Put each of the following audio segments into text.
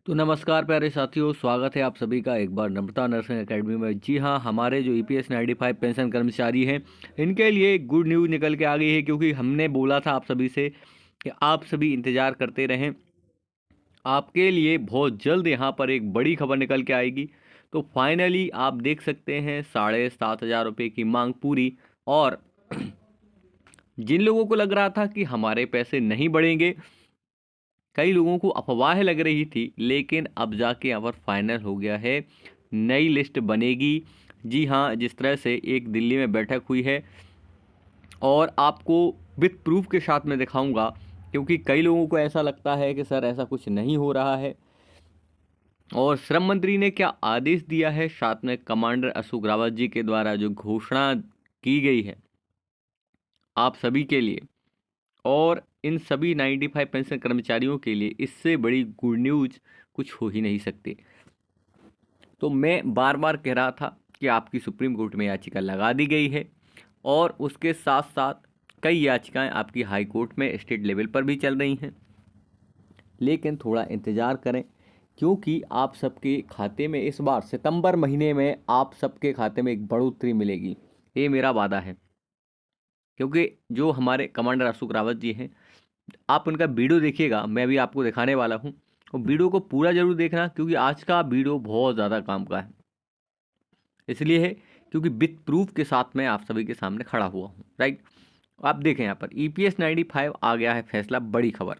तो नमस्कार प्यारे साथियों, स्वागत है आप सभी का एक बार नम्रता नर्सिंग एकेडमी में। जी हाँ, हमारे जो ईपीएस 95 पेंशन कर्मचारी हैं, इनके लिए एक गुड न्यूज़ निकल के आ गई है। क्योंकि हमने बोला था आप सभी से कि आप सभी इंतज़ार करते रहें, आपके लिए बहुत जल्द यहाँ पर एक बड़ी खबर निकल के आएगी। तो फाइनली आप देख सकते हैं 7,500 रुपये की मांग पूरी। और जिन लोगों को लग रहा था कि हमारे पैसे नहीं बढ़ेंगे, कई लोगों को अफवाह लग रही थी, लेकिन अब जाके यहाँ पर फाइनल हो गया है, नई लिस्ट बनेगी। जी हाँ, जिस तरह से एक दिल्ली में बैठक हुई है और आपको विथ प्रूफ के साथ में दिखाऊंगा। क्योंकि कई लोगों को ऐसा लगता है कि सर ऐसा कुछ नहीं हो रहा है। और श्रम मंत्री ने क्या आदेश दिया है, साथ में कमांडर अशोक रावत जी के द्वारा जो घोषणा की गई है आप सभी के लिए और इन सभी 95 पेंशन कर्मचारियों के लिए, इससे बड़ी गुड न्यूज़ कुछ हो ही नहीं सकती। तो मैं बार बार कह रहा था कि आपकी सुप्रीम कोर्ट में याचिका लगा दी गई है और उसके साथ साथ कई याचिकाएं आपकी हाई कोर्ट में स्टेट लेवल पर भी चल रही हैं। लेकिन थोड़ा इंतज़ार करें, क्योंकि आप सबके खाते में इस बार सितंबर महीने में आप सबके खाते में एक बढ़ोतरी मिलेगी, ये मेरा वादा है। क्योंकि जो हमारे कमांडर अशोक रावत जी हैं, आप उनका वीडियो देखिएगा, मैं भी आपको दिखाने वाला हूँ। और वीडियो को पूरा जरूर देखना, क्योंकि आज का वीडियो बहुत ज़्यादा काम का है। इसलिए है क्योंकि विथ प्रूफ के साथ मैं आप सभी के सामने खड़ा हुआ हूँ, राइट। आप देखें यहाँ पर ईपीएस 95 आ गया है फैसला, बड़ी खबर।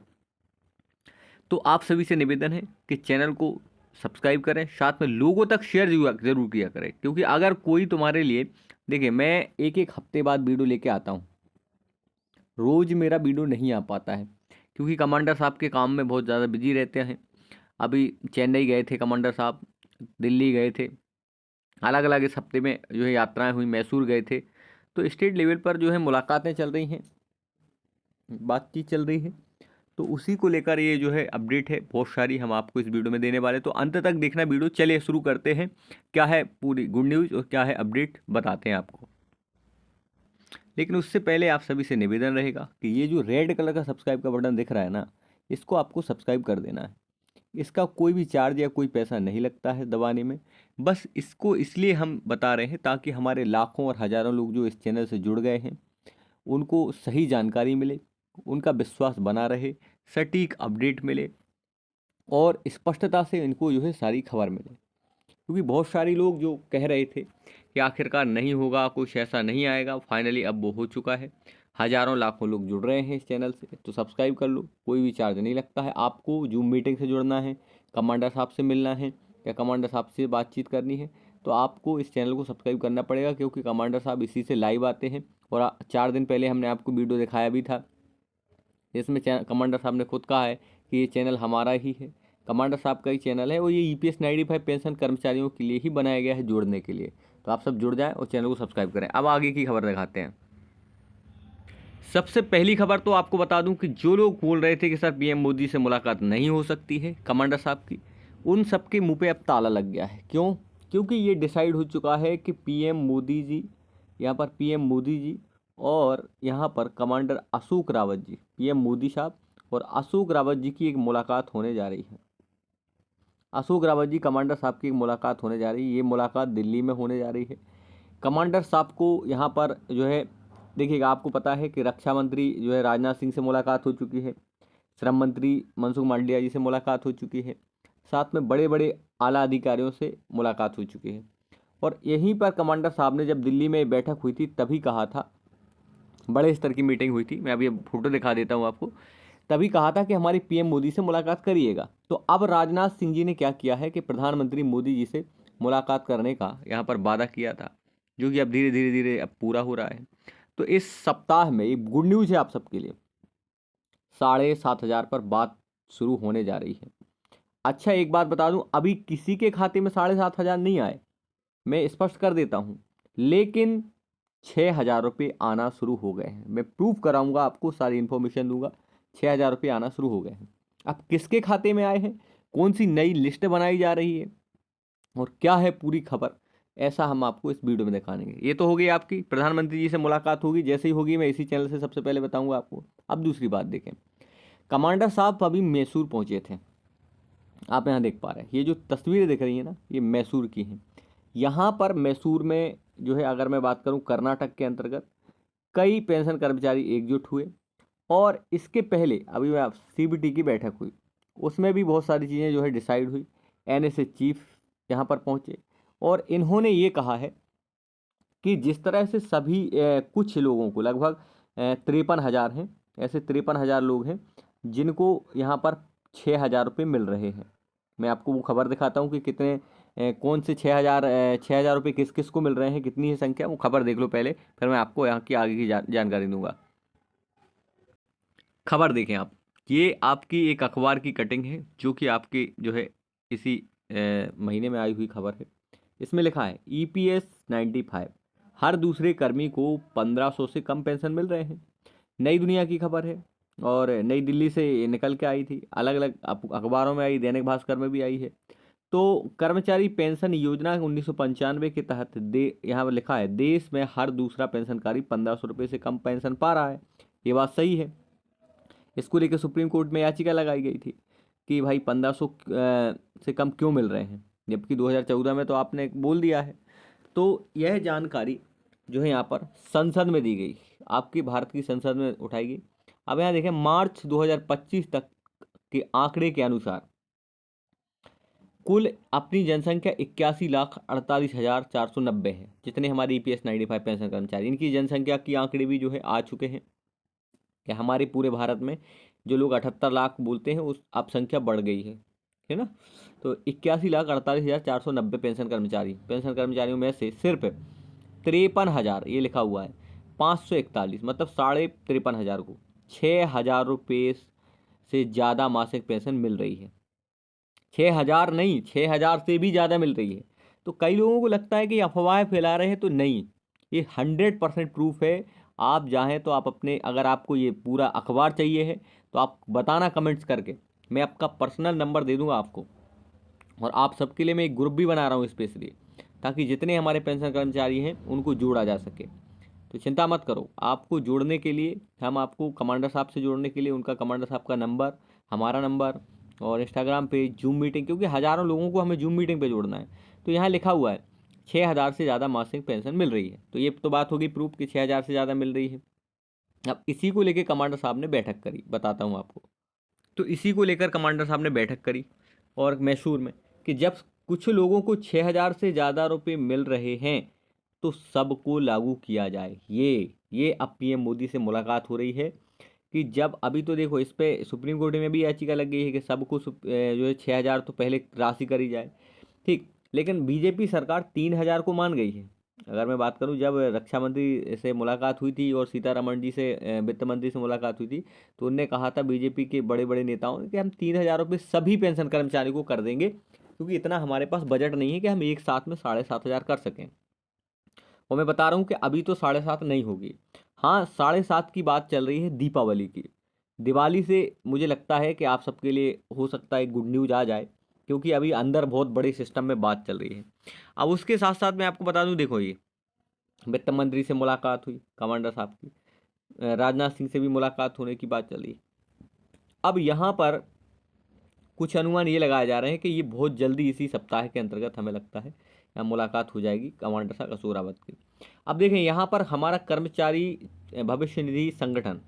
तो आप सभी से निवेदन है कि चैनल को सब्सक्राइब करें, साथ में लोगों तक शेयर जरूर किया करें। क्योंकि अगर कोई तुम्हारे लिए, देखिए मैं एक एक हफ्ते बाद वीडियो लेके आता हूँ, रोज़ मेरा वीडियो नहीं आ पाता है क्योंकि कमांडर साहब के काम में बहुत ज़्यादा बिजी रहते हैं। अभी चेन्नई गए थे कमांडर साहब, दिल्ली गए थे, अलग अलग इस हफ्ते में जो है यात्राएं हुई, मैसूर गए थे। तो स्टेट लेवल पर जो है मुलाकातें चल रही हैं, बातचीत चल रही है। तो उसी को लेकर ये जो है अपडेट है बहुत सारी, हम आपको इस वीडियो में देने वाले। तो अंत तक देखना वीडियो। चलिए शुरू करते हैं, क्या है पूरी गुड न्यूज़ और क्या है अपडेट बताते हैं आपको। लेकिन उससे पहले आप सभी से निवेदन रहेगा कि ये जो रेड कलर का सब्सक्राइब का बटन दिख रहा है ना, इसको आपको सब्सक्राइब कर देना है। इसका कोई भी चार्ज या कोई पैसा नहीं लगता है दबाने में। बस इसको इसलिए हम बता रहे हैं ताकि हमारे लाखों और हज़ारों लोग जो इस चैनल से जुड़ गए हैं, उनको सही जानकारी मिले, उनका विश्वास बना रहे, सटीक अपडेट मिले और स्पष्टता से इनको जो है सारी खबर मिले। क्योंकि बहुत सारे लोग जो कह रहे थे कि आखिरकार नहीं होगा, कुछ ऐसा नहीं आएगा, फाइनली अब वो हो चुका है। हज़ारों लाखों लोग जुड़ रहे हैं इस चैनल से, तो सब्सक्राइब कर लो, कोई भी चार्ज नहीं लगता है। आपको जूम मीटिंग से जुड़ना है, कमांडर साहब से मिलना है या कमांडर साहब से बातचीत करनी है, तो आपको इस चैनल को सब्सक्राइब करना पड़ेगा। क्योंकि कमांडर साहब इसी से लाइव आते हैं। और 4 दिन पहले हमने आपको वीडियो दिखाया भी था, जिसमें कमांडर साहब ने खुद कहा है कि ये चैनल हमारा ही है, कमांडर साहब का ही चैनल है। और ये ईपीएस 95 पेंशन कर्मचारियों के लिए ही बनाया गया है, जोड़ने के लिए। तो आप सब जुड़ जाएं और चैनल को सब्सक्राइब करें। अब आगे की खबर दिखाते हैं। सबसे पहली खबर तो आपको बता दूं कि जो लोग बोल रहे थे कि सर पीएम मोदी से मुलाकात नहीं हो सकती है कमांडर साहब की, उन सबके मुंह पे अब ताला लग गया है। क्यों? क्योंकि ये डिसाइड हो चुका है कि पीएम मोदी जी, यहाँ पर पीएम मोदी जी और यहाँ पर कमांडर अशोक रावत जी, पीएम मोदी साहब और अशोक रावत जी की एक मुलाकात होने जा रही है। अशोक रावत जी कमांडर साहब की एक मुलाकात होने जा रही है। ये मुलाकात दिल्ली में होने जा रही है। कमांडर साहब को यहाँ पर जो है, देखिएगा, आपको पता है कि रक्षा मंत्री जो है राजनाथ सिंह से मुलाकात हो चुकी है, श्रम मंत्री मनसुख मांडविया जी से मुलाकात हो चुकी है, साथ में बड़े बड़े आला अधिकारियों से मुलाकात हो चुकी है। और यहीं पर कमांडर साहब ने जब दिल्ली में बैठक हुई थी तभी कहा था, बड़े स्तर की मीटिंग हुई थी, मैं अभी फोटो दिखा देता हूँ आपको, तभी कहा था कि हमारी पीएम मोदी से मुलाकात करिएगा। तो अब राजनाथ सिंह जी ने क्या किया है कि प्रधानमंत्री मोदी जी से मुलाकात करने का यहाँ पर वादा किया था, जो कि अब धीरे धीरे धीरे अब पूरा हो रहा है। तो इस सप्ताह में एक गुड न्यूज़ है आप सबके लिए, 7,500 पर बात शुरू होने जा रही है। अच्छा, एक बात बता दूं, अभी किसी के खाते में 7,500 नहीं आए, मैं स्पष्ट कर देता हूं। लेकिन 6,000 रुपये आना शुरू हो गए हैं। मैं प्रूफ कराऊंगा आपको, सारी इन्फॉर्मेशन दूंगा। 6,000 रुपये आना शुरू हो गए हैं। अब किसके खाते में आए हैं, कौन सी नई लिस्ट बनाई जा रही है और क्या है पूरी खबर, ऐसा हम आपको इस वीडियो में दिखाएंगे। ये तो हो गई आपकी प्रधानमंत्री जी से मुलाकात होगी, जैसे ही होगी मैं इसी चैनल से सबसे पहले बताऊंगा आपको। अब दूसरी बात देखें, कमांडर साहब अभी मैसूर पहुंचे थे आप यहाँ देख पा रहे हैं, ये जो तस्वीरें दिख रही हैं ना, ये मैसूर की हैं। यहाँ पर मैसूर में जो है, अगर मैं बात करूँ कर्नाटक के अंतर्गत, कई पेंशन कर्मचारी एकजुट हुए और इसके पहले अभी मैं सीबीटी की बैठक हुई, उसमें भी बहुत सारी चीज़ें जो है डिसाइड हुई। एनएसए चीफ यहाँ पर पहुँचे और इन्होंने ये कहा है कि जिस तरह से सभी कुछ लोगों को, लगभग 53,000 हैं, ऐसे 53,000 लोग हैं जिनको यहाँ पर 6,000 रुपये मिल रहे हैं। मैं आपको वो खबर दिखाता हूँ कि कितने कौन से 6,000 रुपये किस किस को मिल रहे हैं, कितनी है संख्या, वो खबर देख लो पहले, फिर मैं आपको यहाँ की आगे की जानकारी दूंगा। खबर देखें आप, ये आपकी एक अखबार की कटिंग है जो कि आपकी जो है इसी महीने में आई हुई खबर है। इसमें लिखा है EPS 95, हर दूसरे कर्मी को 1,500 से कम पेंशन मिल रहे हैं। नई दुनिया की खबर है और नई दिल्ली से ये निकल के आई थी, अलग अलग अखबारों में आई, दैनिक भास्कर में भी आई है। तो कर्मचारी पेंशन योजना 1995 के तहत यहाँ पर लिखा है देश में हर दूसरा पेंशनकारी 1,500 रुपये से कम पेंशन पा रहा है। ये बात सही है। इसको लेकर सुप्रीम कोर्ट में याचिका लगाई गई थी कि भाई 1,500 से कम क्यों मिल रहे हैं, जबकि 2014 में तो आपने बोल दिया है। तो यह जानकारी जो है यहाँ पर संसद में दी गई, आपकी भारत की संसद में उठाई गई। अब यहाँ देखें, मार्च 2025 तक के आंकड़े के अनुसार कुल अपनी जनसंख्या 81,48,490 है, जितने हमारे EPS 95 पेंशन कर्मचारी, इनकी जनसंख्या की आंकड़े भी जो है आ चुके हैं कि हमारे पूरे भारत में जो लोग 78 लाख बोलते हैं उस अब संख्या बढ़ गई है ना। तो 81,48,490 पेंशन कर्मचारियों में से सिर्फ 53,000, ये लिखा हुआ है 541, मतलब 53,500 को 6,000 रुपये से ज़्यादा मासिक पेंशन मिल रही है। 6,000 नहीं, 6,000 से भी ज़्यादा मिल रही है। तो कई लोगों को लगता है कि अफवाहें फैला रहे हैं, तो नहीं, ये 100% प्रूफ है। आप चाहें तो आप अपने, अगर आपको ये पूरा अखबार चाहिए है तो आप बताना कमेंट्स करके, मैं आपका पर्सनल नंबर दे दूंगा आपको। और आप सबके लिए मैं एक ग्रुप भी बना रहा हूँ स्पेशली, ताकि जितने हमारे पेंशन कर्मचारी हैं उनको जोड़ा जा सके। तो चिंता मत करो, आपको जोड़ने के लिए हम आपको कमांडर साहब से जोड़ने के लिए उनका, कमांडर साहब का नंबर, हमारा नंबर और इंस्टाग्राम पे जूम मीटिंग, क्योंकि हज़ारों लोगों को हमें जूम मीटिंग पे जोड़ना है। तो यहाँ लिखा हुआ है 6,000 से ज़्यादा मासिक पेंशन मिल रही है। तो ये तो बात होगी प्रूफ कि 6,000 से ज़्यादा मिल रही है। अब इसी को लेकर कमांडर साहब ने बैठक करी, बताता हूँ आपको। तो इसी को लेकर कमांडर साहब ने बैठक करी और मैसूर में, कि जब कुछ लोगों को 6,000 से ज़्यादा रुपये मिल रहे हैं तो सबको लागू किया जाए। ये अब PM मोदी से मुलाकात हो रही है कि जब, अभी तो देखो इस पे सुप्रीम कोर्ट में भी याचिका लग गई है कि सबको जो है 6,000 तो पहले राशि करी जाए, ठीक। लेकिन बीजेपी सरकार 3,000 को मान गई है। अगर मैं बात करूं, जब रक्षा मंत्री से मुलाकात हुई थी और सीतारमण जी से, वित्त मंत्री से मुलाकात हुई थी, तो उनने कहा था बीजेपी के बड़े बड़े नेताओं ने कि हम 3,000 रुपये सभी पेंशन कर्मचारी को कर देंगे, क्योंकि इतना हमारे पास बजट नहीं है कि हम एक साथ में 7,500 कर सकें। और मैं बता रहा हूँ कि अभी तो 7,500 नहीं होगी। हाँ, 7,500 की बात चल रही है दीपावली की। दिवाली से मुझे लगता है कि आप सबके लिए हो सकता है गुड न्यूज़ आ जाए, क्योंकि अभी अंदर बहुत बड़े सिस्टम में बात चल रही है। अब उसके साथ साथ मैं आपको बता दूं, देखो ये वित्त मंत्री से मुलाकात हुई कमांडर साहब की, राजनाथ सिंह से भी मुलाकात होने की बात चल रही है। अब यहाँ पर कुछ अनुमान ये लगाए जा रहे हैं कि ये बहुत जल्दी इसी सप्ताह के अंतर्गत, हमें लगता है, यहाँ मुलाकात हो जाएगी कमांडर साहब कसोरावत की। अब देखें, यहाँ पर हमारा कर्मचारी भविष्य निधि संगठन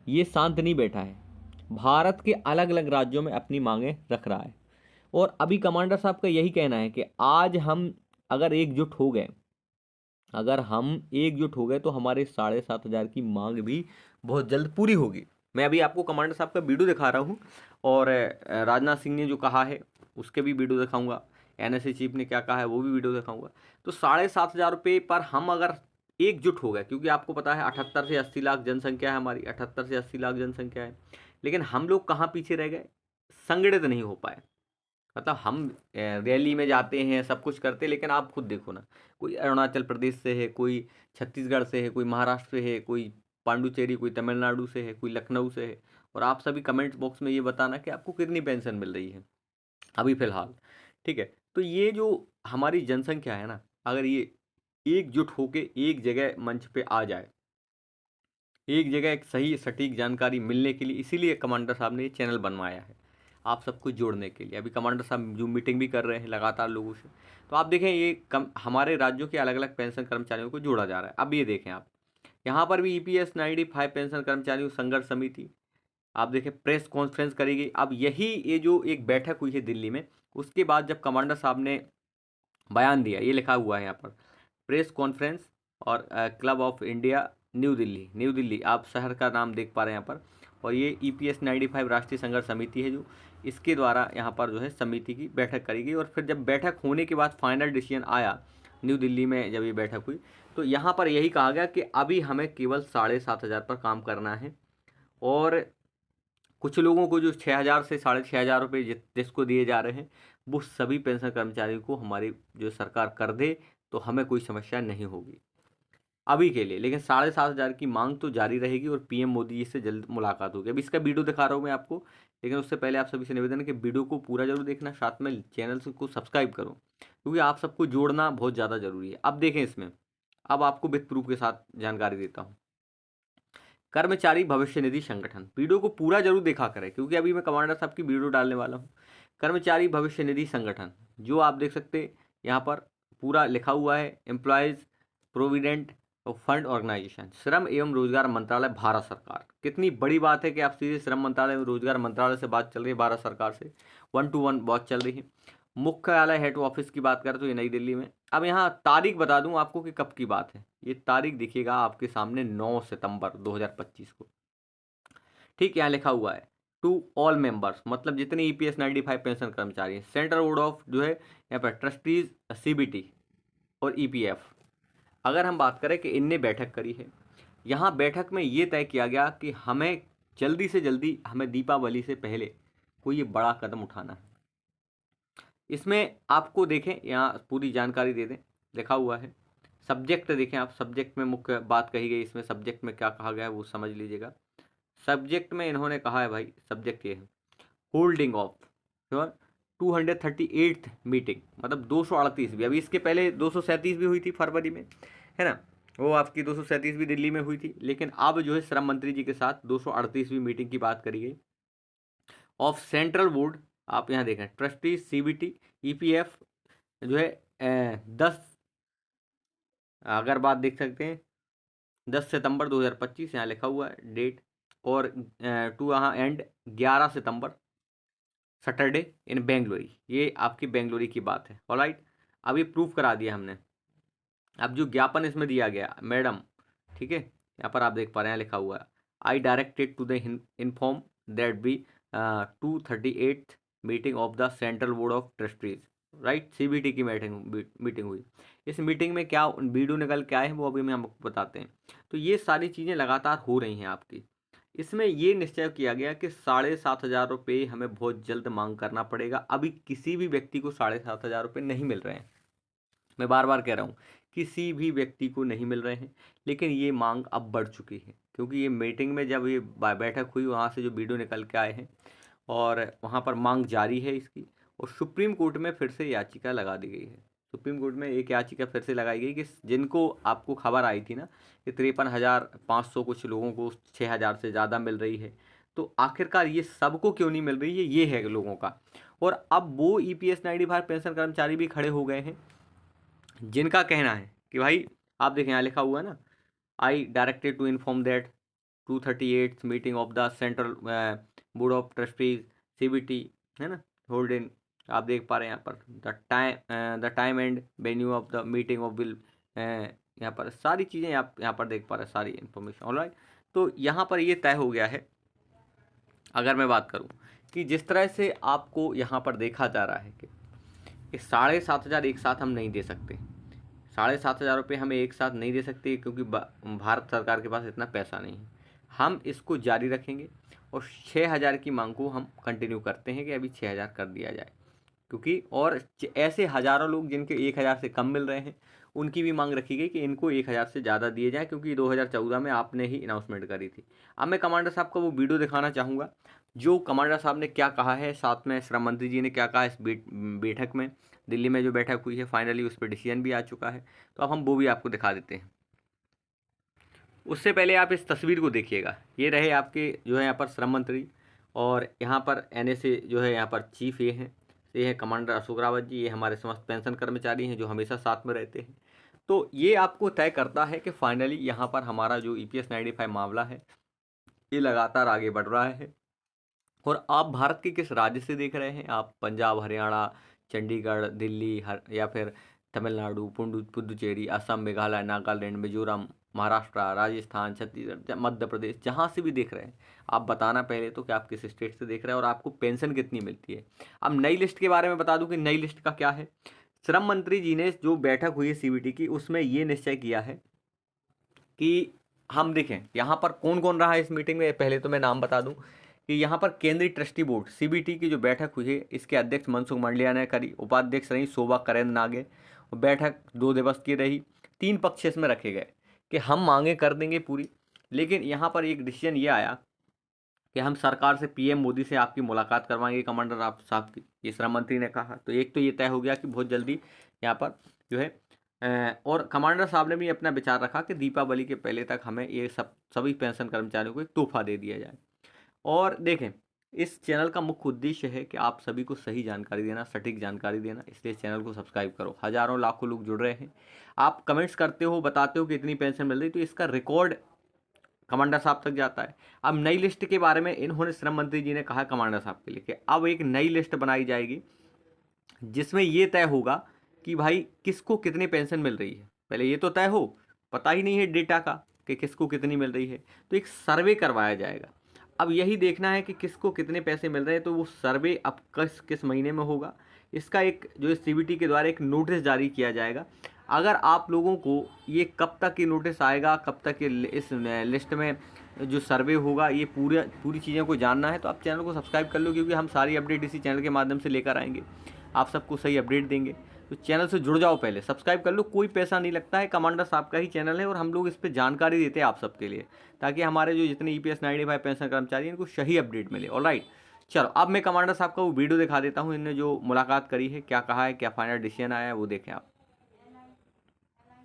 ये शांत नहीं बैठा है, भारत के अलग अलग राज्यों में अपनी मांगें रख रहा है। और अभी कमांडर साहब का यही कहना है कि आज हम अगर एकजुट हो गए, तो हमारे 7,500 की मांग भी बहुत जल्द पूरी होगी। मैं अभी आपको कमांडर साहब का वीडियो दिखा रहा हूँ और राजनाथ सिंह ने जो कहा है उसके भी वीडियो दिखाऊंगा, NSA चीफ ने क्या कहा है वो भी वीडियो दिखाऊंगा। तो 7,500 रुपये पर हम अगर एकजुट हो गए, क्योंकि आपको पता है 78 से 80 लाख जनसंख्या है हमारी, 78 से 80 लाख जनसंख्या है, लेकिन हम लोग कहाँ पीछे रह गए, संगठित नहीं हो पाए। मतलब हम रैली में जाते हैं, सब कुछ करते हैं, लेकिन आप खुद देखो ना, कोई अरुणाचल प्रदेश से है, कोई छत्तीसगढ़ से है, कोई महाराष्ट्र से है, कोई पांडुचेरी, कोई तमिलनाडु से है, कोई लखनऊ से है। और आप सभी कमेंट्स बॉक्स में ये बताना कि आपको कितनी पेंशन मिल रही है अभी फ़िलहाल, ठीक है। तो ये जो हमारी जनसंख्या है ना, अगर ये एकजुट होके एक जगह मंच पे आ जाए, एक जगह एक सही सटीक जानकारी मिलने के लिए, इसीलिए कमांडर साहब ने ये चैनल बनवाया है। आप सबको जोड़ने के लिए। अभी कमांडर साहब जो मीटिंग भी कर रहे हैं लगातार लोगों से। तो आप देखें ये हमारे राज्यों के अलग अलग पेंशन कर्मचारियों को जोड़ा जा रहा है। अब ये देखें आप, यहाँ पर भी EPS 95 पेंशन कर्मचारियों संघर्ष समिति, आप देखें प्रेस कॉन्फ्रेंस करेगी। अब यही ये जो एक बैठक हुई है दिल्ली में, उसके बाद जब कमांडर साहब ने बयान दिया, ये लिखा हुआ है यहाँ पर, प्रेस कॉन्फ्रेंस और club of India new Delhi, new Delhi आप शहर का नाम देख पा रहे हैं यहाँ पर। और ये EPS 95 राष्ट्रीय संघर्ष समिति है जो इसके द्वारा यहाँ पर जो है समिति की बैठक करेगी। और फिर जब बैठक होने के बाद फाइनल डिसीजन आया न्यू दिल्ली में, जब ये बैठक हुई तो यहाँ पर यही कहा गया कि अभी हमें केवल 7,500 पर काम करना है। और कुछ लोगों को जो 6,000 से 6,500 रुपये जिसको दिए जा रहे हैं, वो सभी पेंशन कर्मचारियों को हमारी जो सरकार कर दे तो हमें कोई समस्या नहीं होगी अभी के लिए। लेकिन 7,500 की मांग तो जारी रहेगी और PM मोदी जी से जल्द मुलाकात होगी। अभी इसका वीडियो दिखा रहा हूँ मैं आपको, लेकिन उससे पहले आप सभी से निवेदन है कि वीडियो को पूरा जरूर देखना, साथ में चैनल को सब्सक्राइब करो, क्योंकि आप सबको जोड़ना बहुत ज़्यादा जरूरी है। अब देखें इसमें, अब आपको विथ प्रूफ के साथ जानकारी देता हूँ। कर्मचारी भविष्य निधि संगठन, वीडियो को पूरा जरूर देखा करें, क्योंकि अभी मैं कमांडर साहब की वीडियो डालने वाला हूँ। कर्मचारी भविष्य निधि संगठन, जो आप देख सकते यहाँ पर पूरा लिखा हुआ है, एम्प्लॉयज़ प्रोविडेंट फंड ऑर्गेनाइजेशन, श्रम एवं रोजगार मंत्रालय, भारत सरकार। कितनी बड़ी बात है कि आप सीधे श्रम मंत्रालय एवं रोजगार मंत्रालय से बात चल रही है, भारत सरकार से 1 to 1 बात चल रही है। मुख्यालय हेड ऑफिस की बात करें तो ये नई दिल्ली में। अब यहाँ तारीख बता दूं आपको कि कब की बात है। ये तारीख दिखेगा आपके सामने 9 सितंबर 2025 को। ठीक, यहाँ लिखा हुआ है टू ऑल मेंबर्स, मतलब जितने EPS 95 पेंशन कर्मचारी हैं, सेंट्रल बोर्ड ऑफ जो है यहाँ पर ट्रस्टीज, CBT और EPF। अगर हम बात करें कि इनने बैठक करी है, यहाँ बैठक में ये तय किया गया कि हमें जल्दी से जल्दी, हमें दीपावली से पहले कोई ये बड़ा कदम उठाना है। इसमें आपको देखें, यहाँ पूरी जानकारी दे दें, लिखा हुआ है। सब्जेक्ट देखें आप, सब्जेक्ट में मुख्य बात कही गई, इसमें सब्जेक्ट में क्या कहा गया है वो समझ लीजिएगा। सब्जेक्ट में इन्होंने कहा है भाई, सब्जेक्ट ये है होल्डिंग ऑफ 238th मीटिंग, मतलब 238वीं। अभी इसके पहले 237 भी हुई थी फरवरी में, है ना, वो आपकी 237 भी दिल्ली में हुई थी। लेकिन अब जो है श्रम मंत्री जी के साथ 238वीं मीटिंग की बात करी गई ऑफ सेंट्रल बोर्ड। आप यहाँ देखें ट्रस्टी, CBT, EPF जो है 10, अगर बात देख सकते हैं 10 सितंबर 2025 यहाँ लिखा हुआ है डेट। और टू यहाँ एंड 11 सितंबर सैटरडे इन बेंगलुरु, ये आपकी बेंगलुरु की बात है। ऑलराइट, अब ये प्रूफ करा दिया हमने। अब जो ज्ञापन इसमें दिया गया मैडम, ठीक है, यहाँ पर आप देख पा रहे हैं लिखा हुआ है I directed to the inform that be 238th meeting of the central board of trustees, right, CBT की मीटिंग हुई। इस मीटिंग में क्या वीडियो निकल के आए हैं वो अभी हम आपको बताते हैं। तो ये सारी चीज़ें लगातार हो रही हैं आपकी। इसमें ये निश्चय किया गया कि 7,500 रुपये हमें बहुत जल्द मांग करना पड़ेगा। अभी किसी भी व्यक्ति को 7,500 रुपये नहीं मिल रहे हैं, मैं बार बार कह रहा हूँ, किसी भी व्यक्ति को नहीं मिल रहे हैं। लेकिन ये मांग अब बढ़ चुकी है, क्योंकि ये मीटिंग में जब ये बैठक हुई, वहाँ से जो वीडियो निकल के आए हैं और वहाँ पर मांग जारी है इसकी। और सुप्रीम कोर्ट में फिर से याचिका लगा दी गई है। सुप्रीम कोर्ट में एक याचिका फिर से लगाई गई कि जिनको आपको खबर आई थी ना कि 53,500 कुछ लोगों को 6,000 से ज़्यादा मिल रही है, तो आखिरकार ये सबको क्यों नहीं मिल रही है, ये है लोगों का। और अब वो EPS 95 पेंशन कर्मचारी भी खड़े हो गए हैं, जिनका कहना है कि भाई आप देखें यहाँ लिखा हुआ है ना, I directed to inform that 238th meeting of the central board of trustees, CBT, है ना, होल्ड इन, आप देख पा रहे हैं यहाँ पर the time and venue of the meeting of bill, यहाँ पर सारी चीज़ें आप यहाँ पर देख पा रहे हैं, सारी इन्फॉर्मेशन। ऑलराइट, तो यहाँ पर ये तय हो गया है। अगर मैं बात करूँ कि जिस तरह से आपको यहाँ पर देखा जा रहा है कि 7,500 एक साथ हम नहीं दे सकते, 7,500 रुपये हमें एक साथ नहीं दे सकते, क्योंकि भारत सरकार के पास इतना पैसा नहीं है। हम इसको जारी रखेंगे और 6,000 की मांग को हम कंटिन्यू करते हैं कि अभी 6,000 कर दिया जाए, क्योंकि और ऐसे हज़ारों लोग जिनके 1,000 से कम मिल रहे हैं, उनकी भी मांग रखी गई कि इनको 1,000 से ज़्यादा दिए जाए, क्योंकि 2014 में आपने ही अनाउंसमेंट करी थी। अब मैं कमांडर साहब का वो वीडियो दिखाना चाहूँगा, जो कमांडर साहब ने क्या कहा है, साथ में श्रम मंत्री जी ने क्या कहा इस बैठक में, दिल्ली में जो बैठक हुई है फाइनली उस पर डिसीजन भी आ चुका है। तो अब हम वो भी आपको दिखा देते हैं। उससे पहले आप इस तस्वीर को देखिएगा, ये रहे आपके जो है यहाँ पर श्रम मंत्री और यहाँ पर NSA जो है यहाँ पर चीफ ये है कमांडर अशोक रावत जी। ये हमारे समस्त पेंशन कर्मचारी हैं जो हमेशा साथ में रहते हैं। तो ये आपको तय करता है कि फाइनली यहाँ पर हमारा जो EPS 95 मामला है ये लगातार आगे बढ़ रहा है। और आप भारत के किस राज्य से देख रहे हैं? आप पंजाब, हरियाणा, चंडीगढ़, दिल्ली या फिर तमिलनाडु, पुडुचेरी, असम, मेघालय, नागालैंड, मिजोरम, महाराष्ट्र, राजस्थान, छत्तीसगढ़, मध्य प्रदेश, जहाँ से भी देख रहे हैं आप बताना पहले तो कि आप किस स्टेट से देख रहे हैं और आपको पेंशन कितनी मिलती है। अब नई लिस्ट के बारे में बता दूं कि नई लिस्ट का क्या है। श्रम मंत्री जी ने जो बैठक हुई है CBT की, उसमें ये निश्चय किया है कि हम देखें यहाँ पर कौन कौन रहा है इस मीटिंग में। पहले तो मैं नाम बता दूं कि यहाँ पर केंद्रीय ट्रस्टी बोर्ड CBT की जो बैठक हुई है इसके अध्यक्ष मनसुख मंडाविया ने करी, उपाध्यक्ष रही शोभा करेंद्र नागे। बैठक 2 दिवस की रही। 3 पक्ष इसमें रखे गए कि हम मांगे कर देंगे पूरी, लेकिन यहाँ पर एक डिसीजन ये आया कि हम सरकार से PM मोदी से आपकी मुलाकात करवाएंगे कमांडर आप साहब की, ये श्रम मंत्री ने कहा। तो एक तो ये तय हो गया कि बहुत जल्दी यहाँ पर जो है और कमांडर साहब ने भी अपना विचार रखा कि दीपावली के पहले तक हमें ये सभी पेंशन कर्मचारियों को एक तोहफा दे दिया जाए। और देखें, इस चैनल का मुख्य उद्देश्य है कि आप सभी को सही जानकारी देना, सटीक जानकारी देना, इसलिए चैनल को सब्सक्राइब करो। हजारों लाखों लोग जुड़ रहे हैं, आप कमेंट्स करते हो, बताते हो कि इतनी पेंशन मिल रही, तो इसका रिकॉर्ड कमांडर साहब तक जाता है। अब नई लिस्ट के बारे में इन्होंने श्रम मंत्री जी ने कहा कमांडर साहब के लिए कि अब एक नई लिस्ट बनाई जाएगी जिसमें ये तय होगा कि भाई किसको कितनी पेंशन मिल रही है। पहले ये तो तय हो, पता ही नहीं है डेटा का कि किसको कितनी मिल रही है, तो एक सर्वे करवाया जाएगा। अब यही देखना है कि किसको कितने पैसे मिल रहे हैं, तो वो सर्वे अब किस किस महीने में होगा, इसका एक जो CBT के द्वारा एक नोटिस जारी किया जाएगा। अगर आप लोगों को ये कब तक ये नोटिस आएगा, कब तक ये इस लिस्ट में जो सर्वे होगा, ये पूरी चीज़ों को जानना है तो आप चैनल को सब्सक्राइब कर लो, क्योंकि हम सारी अपडेट इसी चैनल के माध्यम से लेकर आएंगे, आप सबको सही अपडेट देंगे। तो चैनल से जुड़ जाओ, पहले सब्सक्राइब कर लो, कोई पैसा नहीं लगता है, कमांडर साहब का ही चैनल है और हम लोग इस पर जानकारी देते हैं आप सबके लिए, ताकि हमारे जो जितने EPS 95 पेंशन कर्मचारी हैं इनको सही अपडेट मिले। ऑलराइट, चलो अब मैं कमांडर साहब का वो वीडियो दिखा देता हूँ, इन्होंने जो मुलाकात करी है, क्या कहा है, क्या फाइनल डिसीजन आया है, वो देखें आप।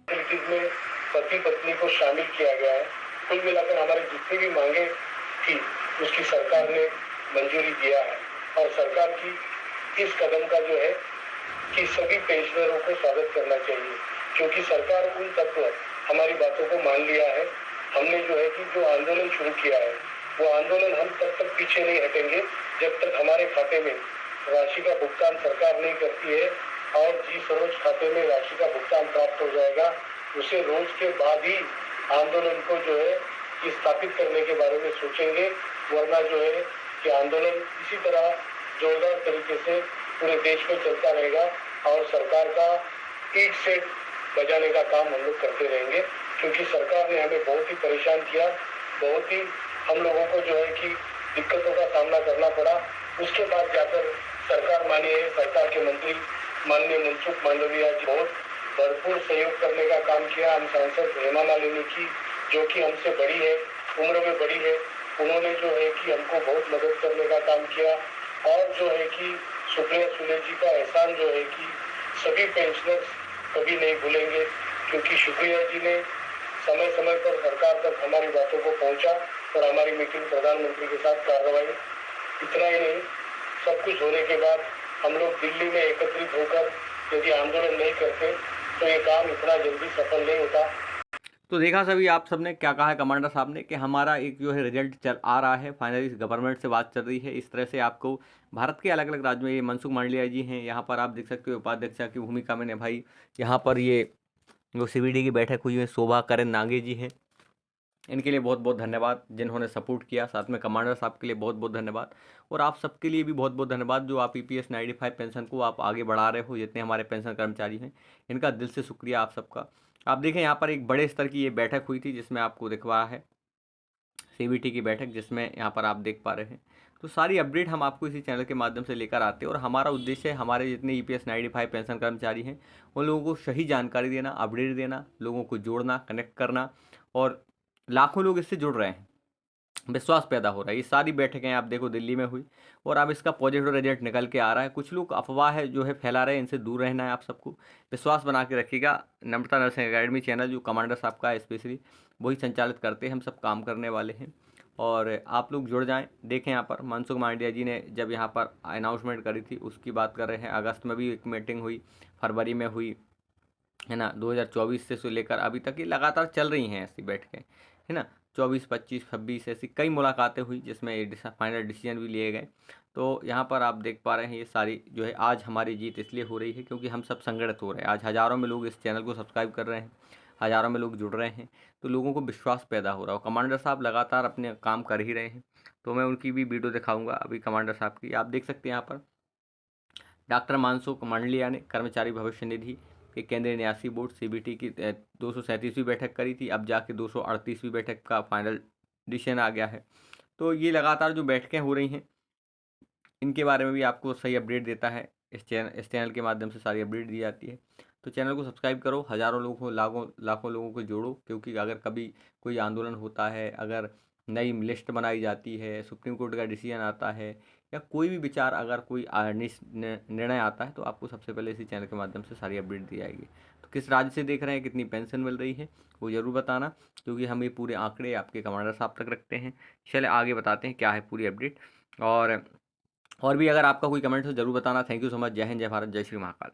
में पति पत्नी को शामिल किया गया है। कुल मिलाकर हमारी जितनी भी मांगे थी उसकी सरकार ने मंजूरी दिया है और सरकार की इस कदम का जो है कि सभी पेंशनरों को स्वागत करना चाहिए, क्योंकि सरकार उन तक हमारी बातों को मान लिया है। हमने जो है कि जो आंदोलन शुरू किया है वो आंदोलन हम तब तक पीछे नहीं हटेंगे जब तक हमारे खाते में राशि का भुगतान सरकार नहीं करती है और जिस रोज खाते में राशि का भुगतान प्राप्त हो जाएगा उसे रोज के बाद ही आंदोलन को जो है कि स्थापित करने के बारे में सोचेंगे, वरना जो है कि आंदोलन इसी तरह जोरदार तरीके से पूरे देश में चलता रहेगा और सरकार का ईट सेट बजाने का काम हम लोग करते रहेंगे, क्योंकि सरकार ने हमें बहुत ही परेशान किया, बहुत ही हम लोगों को जो है कि दिक्कतों का सामना करना पड़ा। उसके बाद जाकर सरकार मानी है, सरकार के मंत्री माननीय मनसुख मंडाविया जी बहुत भरपूर सहयोग करने का काम किया। हम सांसद हेमा मालिनी की जो कि हमसे बड़ी है, उम्र में बड़ी है, उन्होंने जो है कि हमको बहुत मदद करने का काम किया और जो है कि सुप्रिया सुले जी का एहसान जो है कि सभी पेंशनर्स कभी नहीं भूलेंगे, क्योंकि सुप्रिया जी ने समय समय पर सरकार तक हमारी बातों को पहुंचा और हमारी मीटिंग प्रधानमंत्री के साथ कार्रवाई। इतना ही नहीं, सब कुछ होने के बाद हम लोग दिल्ली में एकत्रित होकर यदि आंदोलन नहीं करते तो ये काम इतना जल्दी सफल नहीं होता। तो देखा सभी आप सबने क्या कहा है कमांडर साहब ने कि हमारा एक जो है रिजल्ट चल आ रहा है, फाइनली गवर्नमेंट से बात चल रही है। इस तरह से आपको भारत के अलग अलग राज्यों में, ये मनसुख मंडाविया जी हैं, यहाँ पर आप देख सकते हो उपाध्यक्ष की भूमिका में भाई, यहाँ पर ये जो CBT की बैठक हुई है शोभा करेंद्र नागे जी हैं, इनके लिए बहुत बहुत धन्यवाद जिन्होंने सपोर्ट किया। साथ में कमांडर साहब के लिए बहुत बहुत धन्यवाद और आप सबके लिए भी बहुत बहुत धन्यवाद जो आप EPS 95 पेंशन को आप आगे बढ़ा रहे हो। जितने हमारे पेंशन कर्मचारी हैं इनका दिल से शुक्रिया आप सबका। आप देखें यहाँ पर एक बड़े स्तर की ये बैठक हुई थी जिसमें आपको दिख रहा है CBT की बैठक, जिसमें यहाँ पर आप देख पा रहे हैं। तो सारी अपडेट हम आपको इसी चैनल के माध्यम से लेकर आते हैं और हमारा उद्देश्य है हमारे जितने EPS 95 पेंशन कर्मचारी हैं उन लोगों को सही जानकारी देना, अपडेट देना, लोगों को जोड़ना, कनेक्ट करना, और लाखों लोग इससे जुड़ रहे हैं, विश्वास पैदा हो रहा है। ये सारी बैठकें आप देखो दिल्ली में हुई और अब इसका पॉजिटिव रिजल्ट निकल के आ रहा है। कुछ लोग अफवाह है जो है फैला रहे हैं, इनसे दूर रहना है। आप सबको विश्वास बना के रखिएगा। नम्रता नर्सिंग एकेडमी चैनल जो कमांडर साहब का है स्पेशली वही संचालित करते हैं, हम सब काम करने वाले हैं और आप लोग जुड़ जाएं। देखें यहाँ पर मनसुख मांडविया जी ने जब यहाँ पर अनाउंसमेंट करी थी उसकी बात कर रहे हैं। अगस्त में भी एक मीटिंग हुई, फरवरी में हुई, है ना। 2024 से लेकर अभी तक ये लगातार चल रही हैं ऐसी बैठकें, है ना। 24, 25, 26 ऐसी कई मुलाकातें हुई जिसमें ये फाइनल डिसीजन भी लिए गए। तो यहाँ पर आप देख पा रहे हैं ये सारी जो है आज हमारी जीत इसलिए हो रही है क्योंकि हम सब संगठित हो रहे हैं। आज हज़ारों में लोग इस चैनल को सब्सक्राइब कर रहे हैं, हज़ारों में लोग जुड़ रहे हैं, तो लोगों को विश्वास पैदा हो रहा है। और कमांडर साहब लगातार अपने काम कर ही रहे हैं। तो मैं उनकी भी वीडियो दिखाऊंगा अभी कमांडर साहब की, आप देख सकते हैं यहाँ पर। डॉक्टर मानसुख मांडलिया ने कर्मचारी भविष्य निधि के केंद्रीय न्यासी बोर्ड सीबीटी की 237वीं बैठक करी थी। अब जाके 238वीं बैठक का फाइनल डिसीजन आ गया है। तो ये लगातार जो बैठकें हो रही हैं इनके बारे में भी आपको सही अपडेट देता है। इस चैनल के माध्यम से सारी अपडेट दी जाती है। तो चैनल को सब्सक्राइब करो, हज़ारों लोगों को, लाखों लोगों को जोड़ो, क्योंकि अगर कभी कोई आंदोलन होता है, अगर नई लिस्ट बनाई जाती है, सुप्रीम कोर्ट का डिसीजन आता है, या कोई भी विचार, अगर कोई निर्णय आता है, तो आपको सबसे पहले इसी चैनल के माध्यम से सारी अपडेट दी जाएगी। तो किस राज्य से देख रहे हैं, कितनी पेंशन मिल रही है, वो ज़रूर बताना, क्योंकि हम ये पूरे आंकड़े आपके कमांडर साहब तक रखते हैं। चले आगे बताते हैं क्या है पूरी अपडेट। और भी अगर आपका कोई कमेंट हो ज़रूर बताना। Thank you so much. जय हिंद, जय भारत, जय श्री महाकाल।